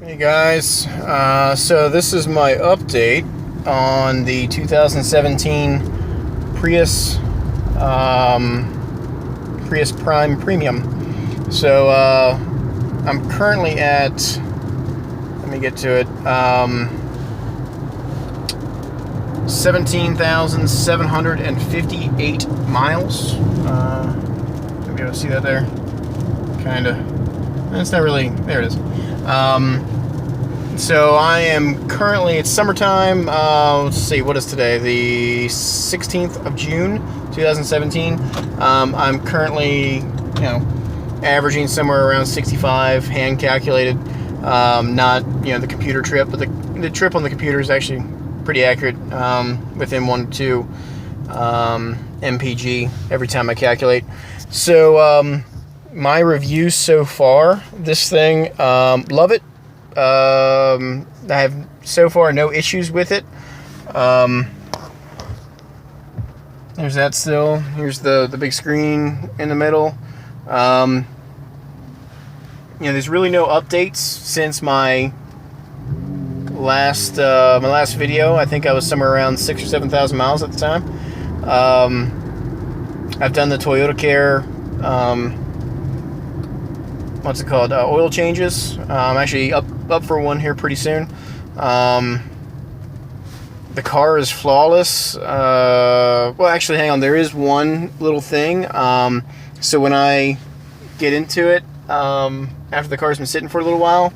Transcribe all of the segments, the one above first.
Hey guys, so this is my update on the 2017 Prius Prius Prime Premium. So I'm currently at, let me get to it, 17,758 miles. You'll be able to see that there, kind of. It's not really, there it is. So I am currently, it's summertime, let's see, what is today? The 16th of June, 2017. I'm currently, averaging somewhere around 65, hand calculated. Not, the computer trip, but the trip on the computer is actually pretty accurate, within 1 to 2 mpg every time I calculate. So, my reviews so far, this thing, love it. I have so far no issues with it. There's that still. Here's the big screen in the middle. There's really no updates since my last video. I think I was somewhere around 6,000 or 7,000 miles at the time. I've done the Toyota Care, what's it called, oil changes. I'm actually up for one here pretty soon. The car is flawless. Well, actually, hang on, there is one little thing. So when I get into it, after the car's been sitting for a little while,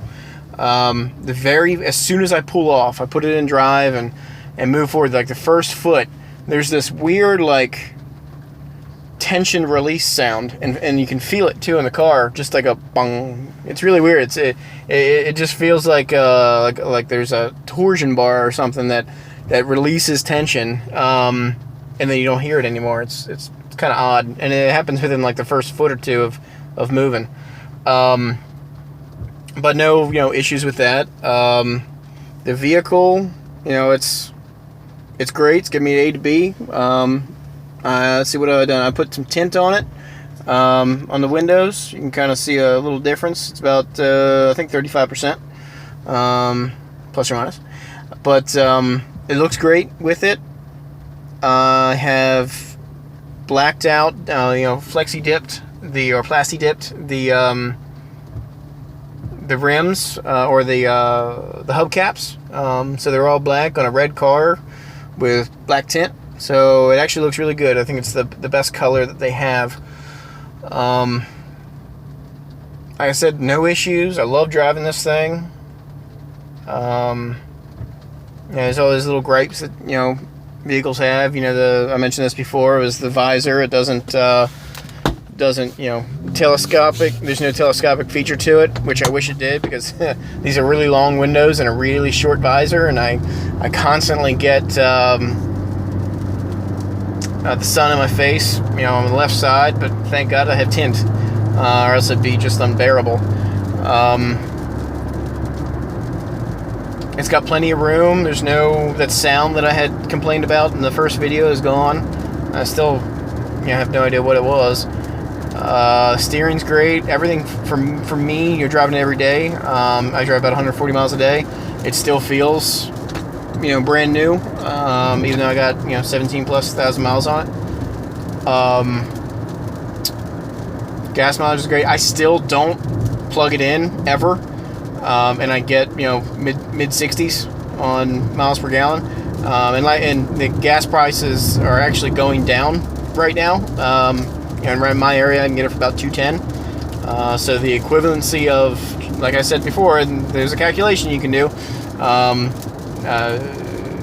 as soon as I pull off, I put it in drive and move forward, like the first foot, there's this weird, like, tension release sound, and you can feel it too in the car, just like a bong. It's really weird. It just feels like there's a torsion bar or something that releases tension, and then you don't hear it anymore. It's kind of odd, and it happens within like the first foot or two of moving. But no issues with that. The vehicle, it's great. It's getting me A to B. Let's see what I've done. I put some tint on it, on the windows. You can kind of see a little difference. It's about, I think 35%, plus or minus. But it looks great with it. I have blacked out, flexi dipped or plasti dipped the rims, or the hubcaps. So they're all black on a red car with black tint. So it actually looks really good. I think it's the best color that they have. Like I said, no issues. I love driving this thing. There's all these little gripes that vehicles have. I mentioned this before. It was the visor. It doesn't telescopic. There's no telescopic feature to it, which I wish it did, because these are really long windows and a really short visor, and I constantly get the sun in my face, on the left side, but thank God I have tint, or else it'd be just unbearable. It's got plenty of room. There's that sound that I had complained about in the first video is gone. I still, have no idea what it was. Steering's great. Everything for me, you're driving it every day. I drive about 140 miles a day. It still feels brand new, even though I got 17,000+ miles on it. Gas mileage is great. I still don't plug it in ever, and I get mid 60s on miles per gallon. And the gas prices are actually going down right now. And around my area, I can get it for about $2.10. So the equivalency of, like I said before, and there's a calculation you can do.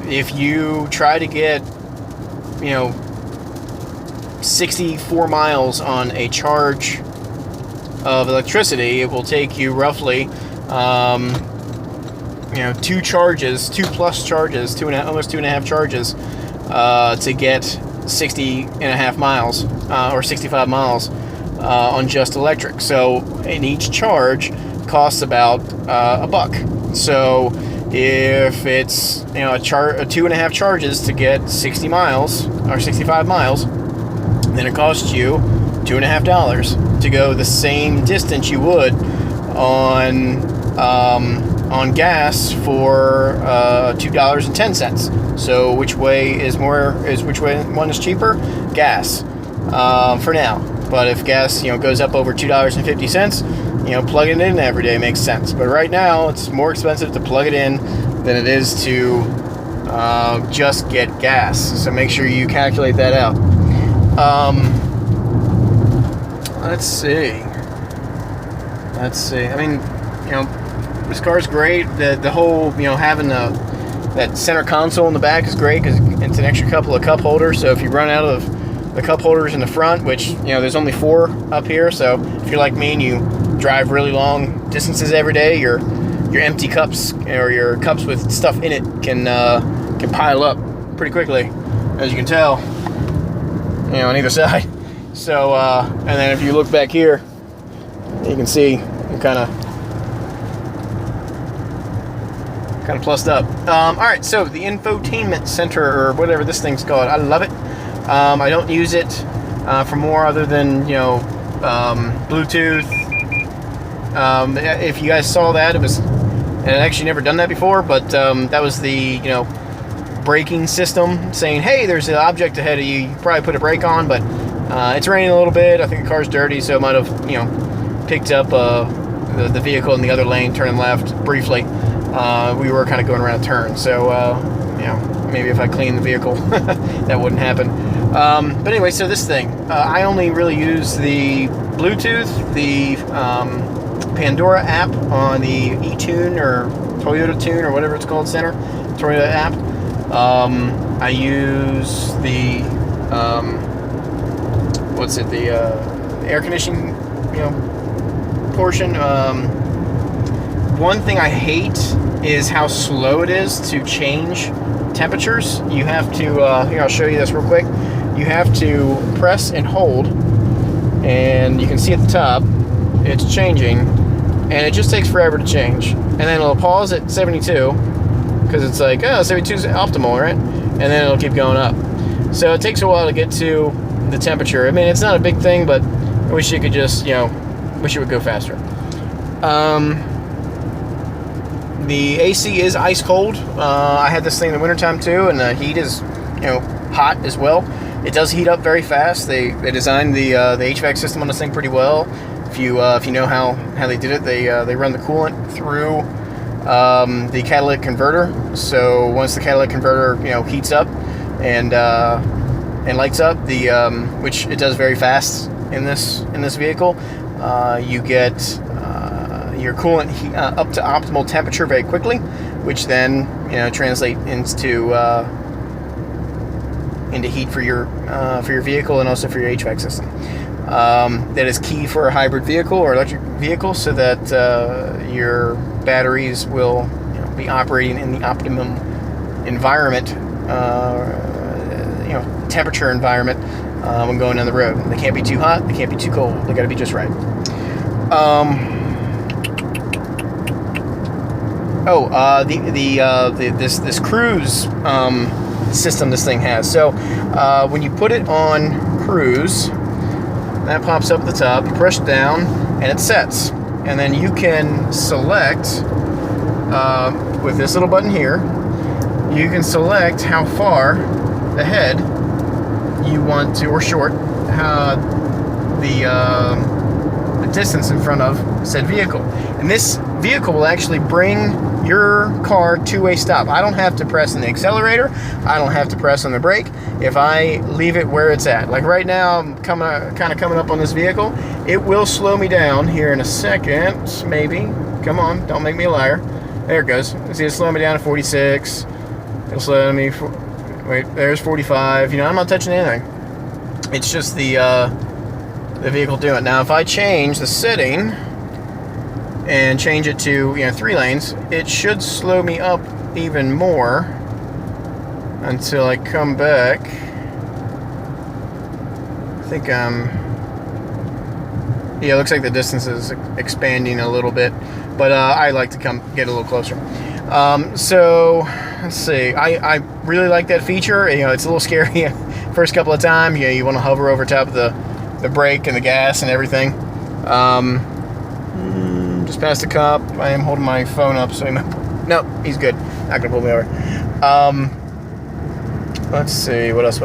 If you try to get 64 miles on a charge of electricity, it will take you roughly 2 plus charges, almost 2.5 charges, to get 60.5 miles, or 65 miles, on just electric. So in each charge costs about $1. So if it's a 2.5 charges to get 60 miles or 65 miles, then it costs you $2.50 to go the same distance you would on on gas for $2.10. So which way one is cheaper? Gas, for now. But if gas, goes up over $2.50, plugging it in every day makes sense. But right now, it's more expensive to plug it in than it is to just get gas. So make sure you calculate that out. Let's see. I mean, this car's great. The whole, having that center console in the back is great because it's an extra couple of cup holders. So if you run out of the cup holders in the front, which, there's only 4 up here. So if you're like me and you drive really long distances every day, your empty cups or your cups with stuff in it can pile up pretty quickly, as you can tell, on either side. So, and then if you look back here, you can see it kind of plussed up. All right, so the infotainment center, or whatever this thing's called, I love it. I don't use it for more other than Bluetooth. If you guys saw that, and I'd actually never done that before, but that was the braking system saying, hey, there's an object ahead of you. You probably put a brake on, but it's raining a little bit. I think the car's dirty, so it might have picked up the vehicle in the other lane, turning left briefly. We were kind of going around a turn, so maybe if I clean the vehicle that wouldn't happen. But anyway, so this thing, I only really use the Bluetooth, the Pandora app on the eTune or Toyota Tune or whatever it's called, Center Toyota app. I use the the air conditioning portion. One thing I hate is how slow it is to change temperatures. You have to here, I'll show you this real quick. You have to press and hold, and you can see at the top it's changing, and it just takes forever to change. And then it'll pause at 72 because it's like, 72 is optimal, right? And then it'll keep going up. So it takes a while to get to the temperature. I mean, it's not a big thing, but I wish you could just, wish it would go faster. The AC is ice cold. I had this thing in the wintertime too, and the heat is, hot as well. It does heat up very fast. They designed the HVAC system on this thing pretty well. If you know how they did it, they run the coolant through the catalytic converter. So once the catalytic converter heats up and lights up, which it does very fast in this vehicle, you get your coolant up to optimal temperature very quickly, which then translate into heat for your vehicle and also for your HVAC system. That is key for a hybrid vehicle or electric vehicle, so that your batteries will be operating in the optimum environment, temperature environment when going down the road. They can't be too hot, they can't be too cold. They got to be just right. This cruise system this thing has. So when you put it on cruise, that pops up at the top. You push down, and it sets. And then you can select with this little button here. You can select how far ahead you want to, or short, the distance in front of said vehicle. And this vehicle will actually bring your car to a stop. I don't have to press on the accelerator. I don't have to press on the brake. If I leave it where it's at, like right now, I'm coming up on this vehicle. It will slow me down here in a second, maybe. Come on, don't make me a liar. There it goes. See, it'll slow me down to 46. It'll slow me. Wait, there's 45. I'm not touching anything. It's just the vehicle doing it. Now, if I change the setting and change it to 3 lanes, it should slow me up even more until I come back. I think it looks like the distance is expanding a little bit, but I like to get a little closer. So let's see. I really like that feature. It's a little scary first couple of times. You want to hover over top of the brake and the gas and everything. just passed the cop. I am holding my phone up, so he might... No, he's good. Not gonna pull me over. Let's see, what else?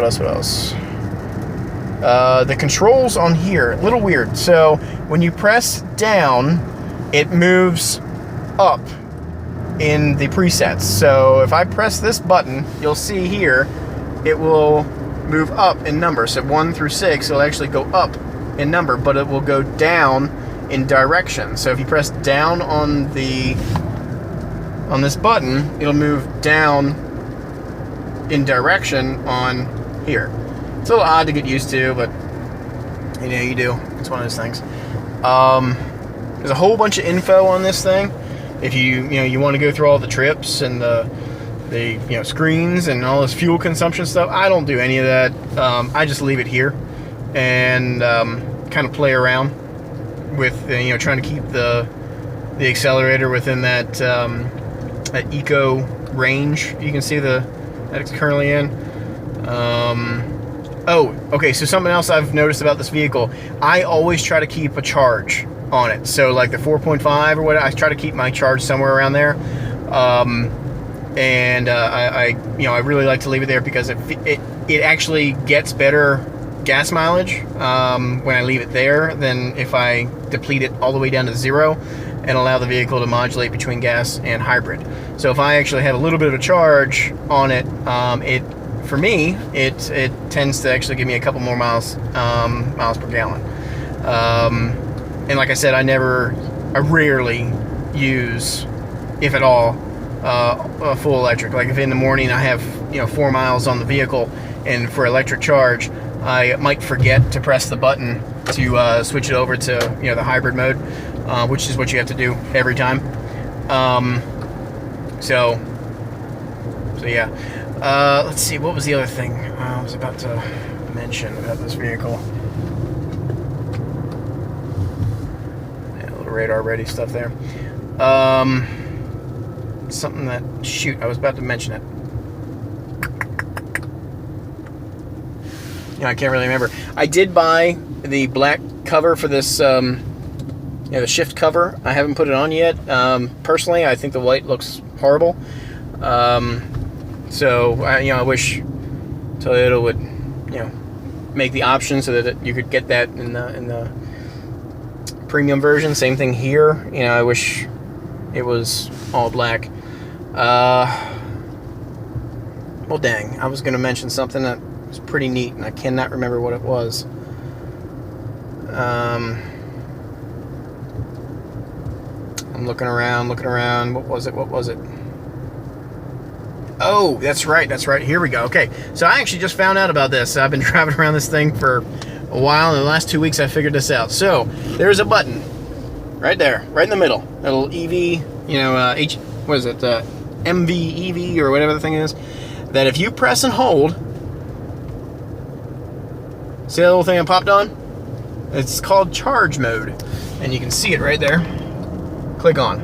The controls on here, a little weird. So when you press down, it moves up in the presets. So if I press this button, you'll see here, it will move up in number. So 1 through 6, it'll actually go up in number, but it will go down in direction. So if you press down on this button, it'll move down in direction on here. It's a little odd to get used to, but you know, you do. It's one of those things. There's a whole bunch of info on this thing. If you want to go through all the trips and the screens and all this fuel consumption stuff, I don't do any of that. I just leave it here and kind of play around with trying to keep the accelerator within that eco range. You can see that it's currently in. Oh, okay, so something else I've noticed about this vehicle, I always try to keep a charge on it. So like the 4.5 or what, I try to keep my charge somewhere around there. I really like to leave it there because it actually gets better gas mileage when I leave it there than if I deplete it all the way down to 0 and allow the vehicle to modulate between gas and hybrid. So if I actually have a little bit of a charge on it, for me, it tends to actually give me a couple more miles per gallon. And like I said, I rarely use, if at all, a full electric. Like if in the morning I have 4 miles on the vehicle, and for electric charge, I might forget to press the button to switch it over to the hybrid mode, which is what you have to do every time. So yeah. Let's see, what was the other thing I was about to mention about this vehicle? Yeah, a little radar ready stuff there. Something that, shoot, I was about to mention it. I can't really remember. I did buy the black cover for this, the shift cover. I haven't put it on yet. Personally, I think the white looks horrible. So I wish Toyota would make the option so that you could get that in the premium version. Same thing here. I wish it was all black. Well, dang, I was going to mention something that was pretty neat, and I cannot remember what it was. I'm looking around. What was it? Oh, that's right. Here we go. Okay, so I actually just found out about this. I've been driving around this thing for a while. In the last 2 weeks, I figured this out. So there's a button right there, right in the middle. A little EV, what is it? MV EV or whatever the thing is. That if you press and hold, see that little thing I popped on? It's called charge mode, and you can see it right there. Click on.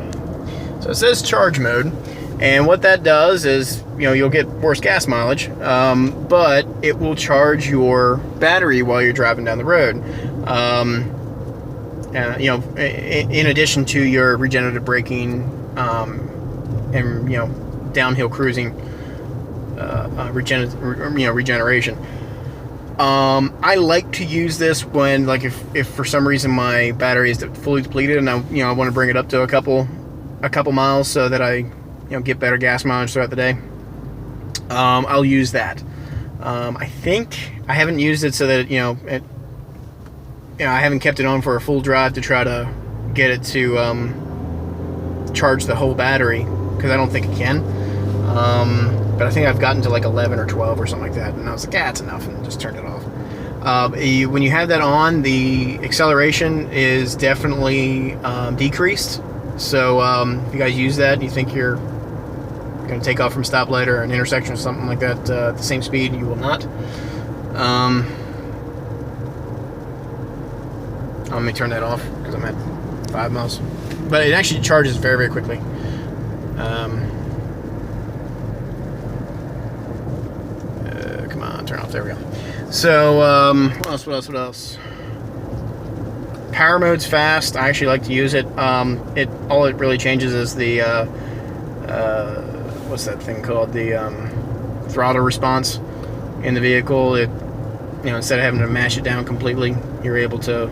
So it says charge mode. And what that does is, you'll get worse gas mileage, but it will charge your battery while you're driving down the road. In addition to your regenerative braking and downhill cruising regeneration. I like to use this when, like, if for some reason my battery is fully depleted and I want to bring it up to a couple miles so that I get better gas mileage throughout the day. I'll use that. I think I haven't used it so that I haven't kept it on for a full drive to try to get it to charge the whole battery, because I don't think it can. But I think I've gotten to like 11 or 12 or something like that, and I was like, yeah, it's enough, and just turned it off. When you have that on, the acceleration is definitely decreased. So if you guys use that and you think you're going to take off from a stoplight or an intersection or something like that at the same speed, you will not. Let me turn that off because I'm at 5 miles. But it actually charges very, very quickly. Come on, turn off. There we go. So, what else? Power mode's fast. I actually like to use it. All it really changes is the what's that thing called? The throttle response in the vehicle. It, instead of having to mash it down completely, you're able to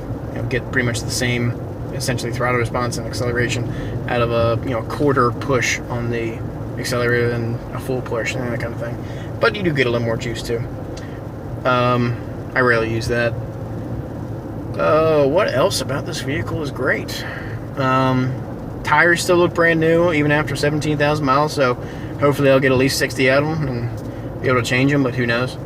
get pretty much the same, essentially, throttle response and acceleration out of a quarter push on the accelerator than a full push and that kind of thing. But you do get a little more juice too. I rarely use that. What else about this vehicle is great? Tires still look brand new even after 17,000 miles, so hopefully I'll get at least 60 out of them and be able to change them, but who knows.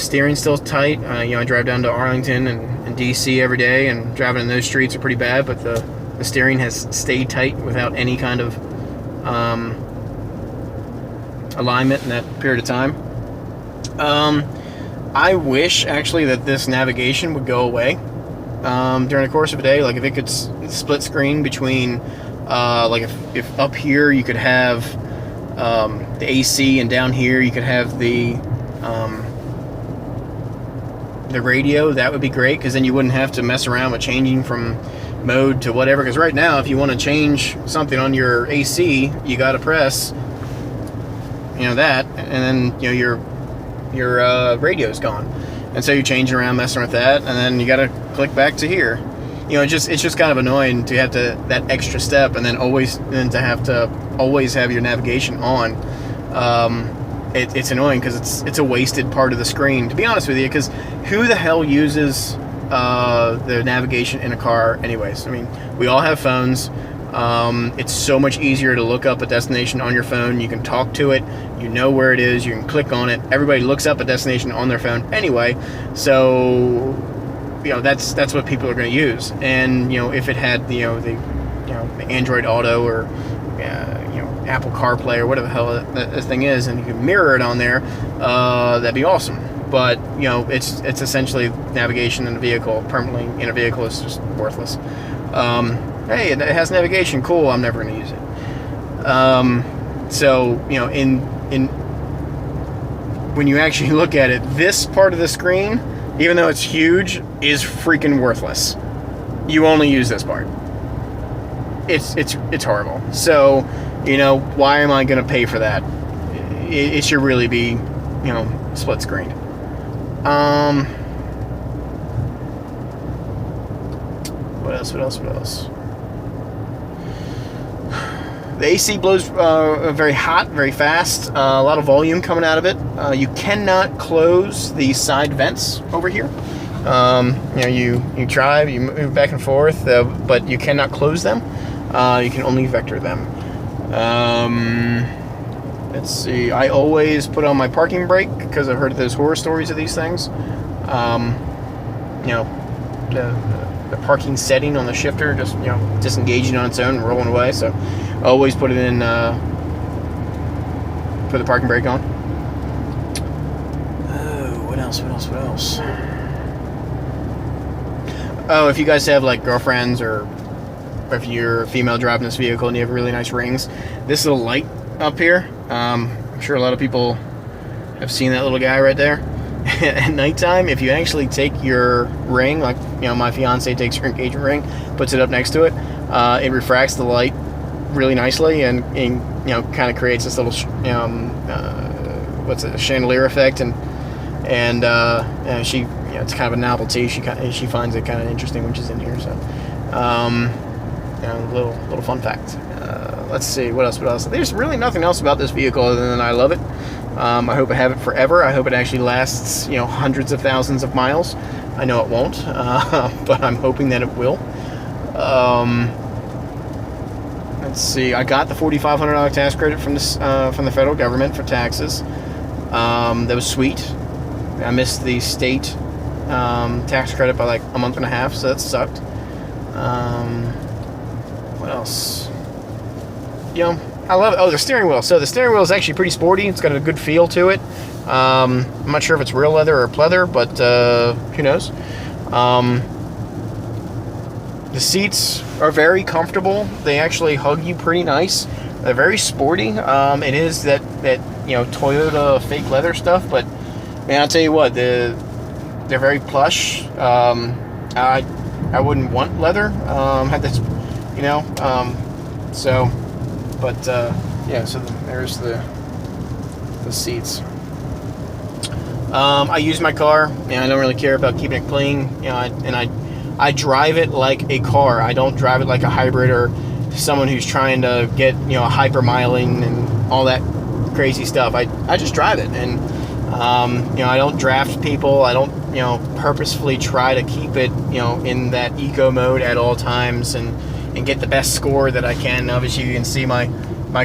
Steering's still tight. I drive down to Arlington and DC every day, and driving in those streets are pretty bad, but the steering has stayed tight without any kind of alignment in that period of time. I wish actually that this navigation would go away during the course of a day. Like if it could split screen between like if up here you could have the AC, and down here you could have the radio, that would be great, because then you wouldn't have to mess around with changing from mode to whatever. Because right now, if you want to change something on your AC, you got to press that, and then your radio's gone, and so you're changing around, messing with that, and then you got to click back to here. It's just kind of annoying to have that extra step, and then to have to always have your navigation on. It's annoying because it's a wasted part of the screen, to be honest with you, because who the hell uses the navigation in a car anyways? I mean, we all have phones. It's so much easier to look up a destination on your phone. You can talk to it, you know where it is, you can click on it. Everybody looks up a destination on their phone anyway, so that's what people are going to use. And if it had the Android Auto or Apple CarPlay or whatever the hell that thing is, and you can mirror it on there, that'd be awesome. But it's essentially navigation in a vehicle, permanently in a vehicle, is just worthless. Hey, it has navigation, cool, I'm never going to use it. So in when you actually look at it, this part of the screen, even though it's huge, is freaking worthless. You only use this part. It's horrible. So why am I going to pay for that? It should really be split screened. What else? The AC blows very hot, very fast. A lot of volume coming out of it. You cannot close the side vents over here. You try, you move back and forth, but you cannot close them. You can only vector them. Let's see. I always put on my parking brake because I've heard those horror stories of these things. The parking setting on the shifter just disengaging on its own and rolling away. So I always put it in. Put the parking brake on. Oh, what else? Oh, if you guys have like girlfriends, or if you're a female driving this vehicle and you have really nice rings, this little light up here, I'm sure a lot of people have seen that little guy right there. At nighttime, if you actually take your ring, like my fiance takes her engagement ring, puts it up next to it, it refracts the light really nicely, and kind of creates this little a chandelier effect, and she it's kind of a novelty. She finds it kind of interesting when she's in here. So little fun fact. Let's see, what else? There's really nothing else about this vehicle other than I love it. I hope I have it forever. I hope it actually lasts hundreds of thousands of miles. I know it won't, but I'm hoping that it will. Let's see, I got the $4,500 tax credit from the federal government for taxes. That was sweet. I missed the state tax credit by like a month and a half, so that sucked. What else? I love it. Oh, the steering wheel. So the steering wheel is actually pretty sporty. It's got a good feel to it. I'm not sure if it's real leather or pleather, but who knows. The seats are very comfortable. They actually hug you pretty nice. They're very sporty. It is that Toyota fake leather stuff, but man, I'll tell you what, they're very plush. I I wouldn't want leather. Had this, you know, so, but yeah. So there's the seats. I use my car, and I don't really care about keeping it clean. You know, I drive it like a car. I don't drive it like a hybrid or someone who's trying to get, you know, hyper miling and all that crazy stuff. I just drive it, and you know, I don't draft people. I don't, you know, purposefully try to keep it, you know, in that eco mode at all times and get the best score that I can. Obviously, you can see my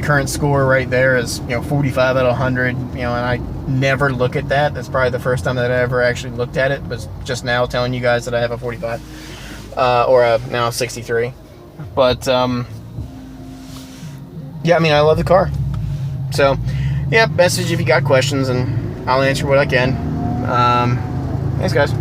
current score right there is, you know, 45 out of 100. You know, and I never look at that. That's probably the first time that I ever actually looked at it. Was just now telling you guys that I have a 45 or a now 63. But yeah, I mean, I love the car. So yeah, message if you got questions, and I'll answer what I can. Thanks, guys.